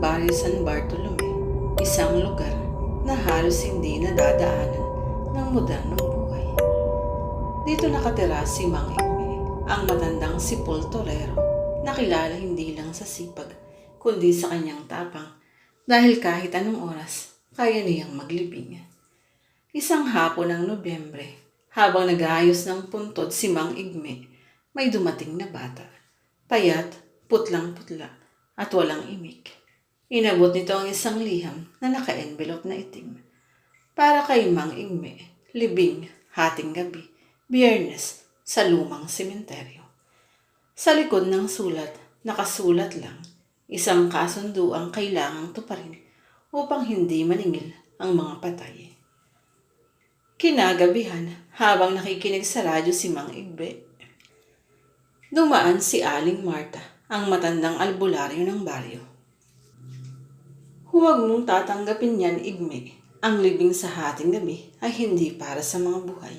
Barrio San Bartolome, isang lugar na halos hindi nadadaanan ng modernong buhay. Dito nakatira si Mang Igme, ang matandang sipol torero na kilala hindi lang sa sipag kundi sa kanyang tapang dahil kahit anong oras kaya niyang maglibing. Isang hapon ng Nobyembre, habang nag-aayos ng puntod si Mang Igme, may dumating na bata. Payat, putlang-putla, at walang imik. Inabot nito ang isang liham na naka-envelope na itim. Para kay Mang Igme, libing, hating gabi, Biyernes, sa lumang sementeryo. Sa likod ng sulat, nakasulat lang, isang kasunduang kailangang tuparin upang hindi maningil ang mga patay. Kinagabihan, habang nakikinig sa radyo si Mang Igme, dumaan si Aling Marta, ang matandang albularyo ng baryo. Huwag mong tatanggapin yan, Igme. Ang libing sa hating gabi ay hindi para sa mga buhay.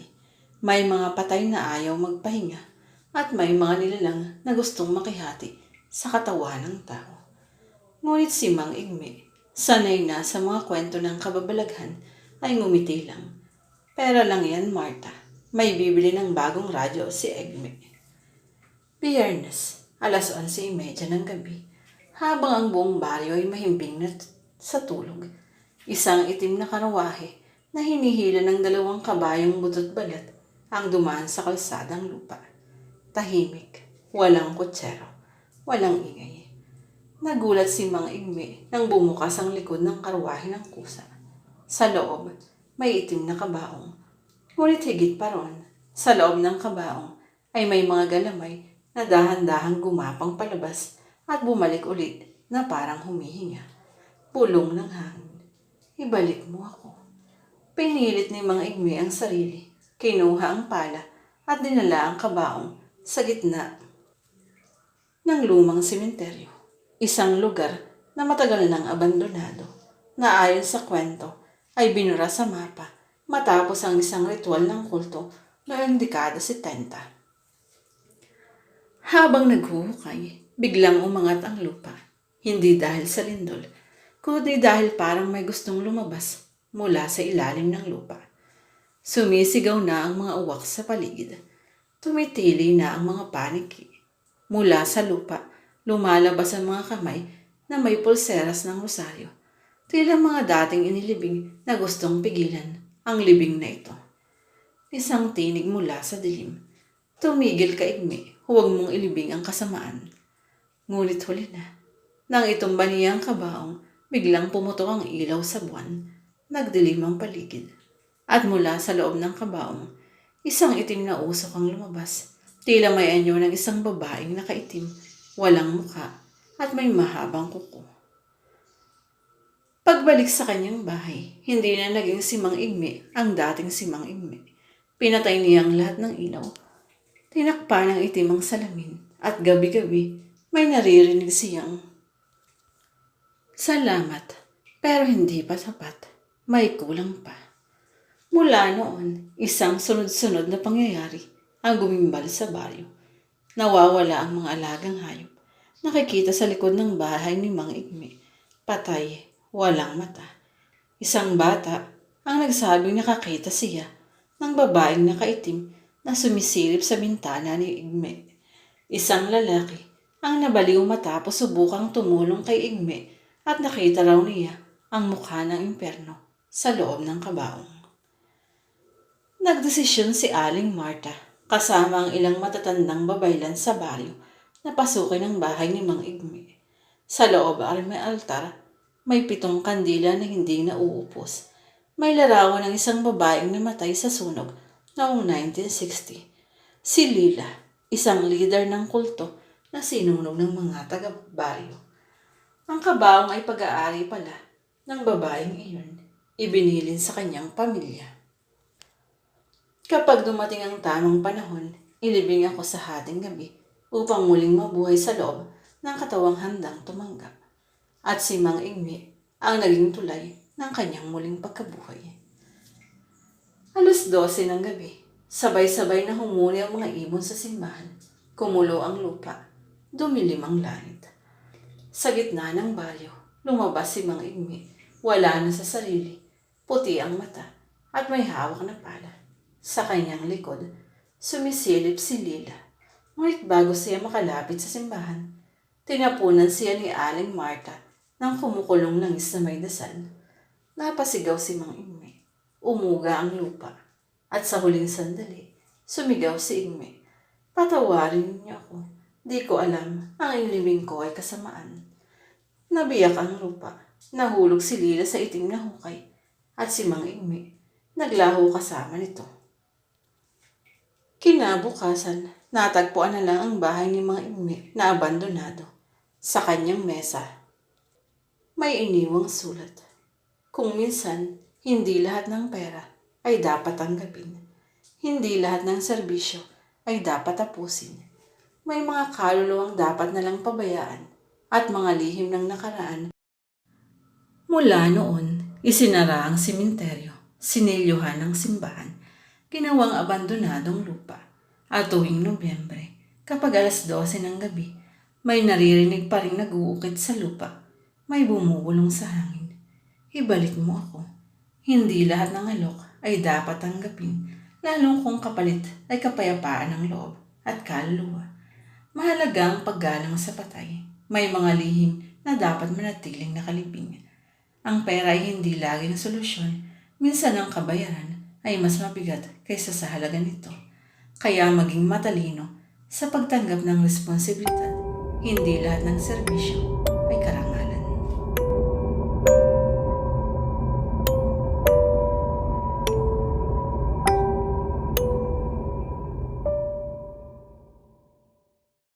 May mga patay na ayaw magpahinga at may mga nilalang na gustong makihati sa katawan ng tao. Ngunit si Mang Igme, sanay na sa mga kwento ng kababalaghan, ay ngumiti lang. Pera lang yan, Marta. May bibili ng bagong radyo si Igme. Biyernes, alas 11:30 ng gabi, habang ang buong baryo ay mahimbing na sa tulog. Isang itim na karawahe na hinihila ng 2 kabayong butot balat ang dumaan sa kalsadang lupa. Tahimik, walang kutsero, walang ingay. Nagulat si Mang Igme nang bumukas ang likod ng karawahe ng kusa. Sa loob, may itim na kabaong. Ngunit higit pa ron, sa loob ng kabaong ay may mga galamay na dahan-dahang gumapang palabas at bumalik ulit na parang humihinga. Pulong ng hangin. Ibalik mo ako. Pinilit ni Mang Igme ang sarili. Kinuha ang pala at dinala ang kabaong sa gitna ng lumang sementeryo. Isang lugar na matagal nang abandonado na ayon sa kwento ay binura sa mapa matapos ang isang ritual ng kulto noong dekada 70. Habang naghuhukay, biglang umangat ang lupa. Hindi dahil sa lindol, kundi dahil parang may gustong lumabas mula sa ilalim ng lupa. Sumisigaw na ang mga uwak sa paligid. Tumitili na ang mga paniki. Mula sa lupa, lumalabas ang mga kamay na may pulseras ng rosaryo. Tila mga dating inilibing na gustong pigilan ang libing na ito. Isang tinig mula sa dilim. Tumigil ka, Igme. Huwag mong ilibing ang kasamaan. Ngunit huli na. Nang itumba niya ang kabaong, biglang pumutok ang ilaw sa buwan. Nagdilim ang paligid. At mula sa loob ng kabaong, isang itim na usok ang lumabas. Tila may anyo ng isang babaeng nakaitim, walang mukha, at may mahabang kuko. Pagbalik sa kanyang bahay, hindi na naging si Mang Igme ang dating si Mang Igme. Pinatay niya ang lahat ng ilaw. Tinakpa ng itim ang salamin at gabi-gabi may naririnig siyang, "Salamat, pero hindi pa sapat. May kulang pa." Mula noon, isang sunod-sunod na pangyayari ang gumimbal sa baryo. Nawawala ang mga alagang hayop. Nakikita sa likod ng bahay ni Mang Igme. Patay, walang mata. Isang bata ang nagsabing nakakita siya ng babaeng nakaitim na sumisilip sa bintana ni Igme. Isang lalaki ang nabaliw matapos subukang tumulong kay Igme at nakita raw niya ang mukha ng impyerno sa loob ng kabaong. Nagdesisyon si Aling Marta kasama ang ilang matatandang babaylan sa baryo na pasukin ang bahay ni Mang Igme. Sa loob ay may altar, may 7 kandila na hindi nauupos. May larawan ng isang babaeng namatay sa sunog noong 1960. Si Lila, isang leader ng kulto na sinunog ng mga taga-baryo. Ang kabaong ay pag-aari pala ng babaeng iyon, ibinilin sa kanyang pamilya. Kapag dumating ang tamang panahon, ilibing ako sa hating gabi upang muling mabuhay sa loob ng katawang handang tumanggap. At si Mang Igme ang naging tulay ng kanyang muling pagkabuhay. Alas 12 ng gabi, sabay-sabay na humuni ang mga ibon sa simbahan. Kumulo ang lupa, dumilim ang langit. Sa gitna ng baryo, Lumabas si Mang Igmi. Wala na sa sarili. Puti ang mata at may hawak na pala. Sa kanyang likod, sumisilip si Lila. Ngunit bago siya makalapit sa simbahan, tinapunan siya ni Aling Marta ng kumukulong langis na may dasal. Napasigaw si Mang Igmi. Umuga ang lupa. At sa huling sandali, sumigaw si Igmi. Patawarin niyo ako. Di ko alam, ang inilibing ko ay kasamaan. Nabiyak ang lupa. Nahulog si Lila sa itim na hukay. At si Mang Igmi, naglaho kasama nito. Kinabukasan, natagpuan na lang ang bahay ni Mang Igmi na abandonado. Sa kanyang mesa, may iniwang sulat. Kung minsan, hindi lahat ng pera ay dapat tanggapin. Hindi lahat ng serbisyo ay dapat tapusin. May mga kaluluwang dapat nalang pabayaan at mga lihim ng nakaraan. Mula noon, isinara ang simenteryo, sinilyuhan ng simbahan, ginawang abandonadong lupa. At tuwing Nobyembre, kapag alas 12 ng gabi, may naririnig pa rin nag-uukit sa lupa. May bumubulong sa hangin. Ibalik mo ako. Hindi lahat ng alok ay dapat tanggapin, lalong kung kapalit ay kapayapaan ng loob at kaluluwa. Mahalaga ang paggalang sa patay. May mga lihim na dapat manatiling nakalibing. Ang pera ay hindi laging solusyon. Minsan ang kabayaran ay mas mabigat kaysa sa halaga nito. Kaya maging matalino sa pagtanggap ng responsibilidad. Hindi lahat ng serbisyo ay karangalan.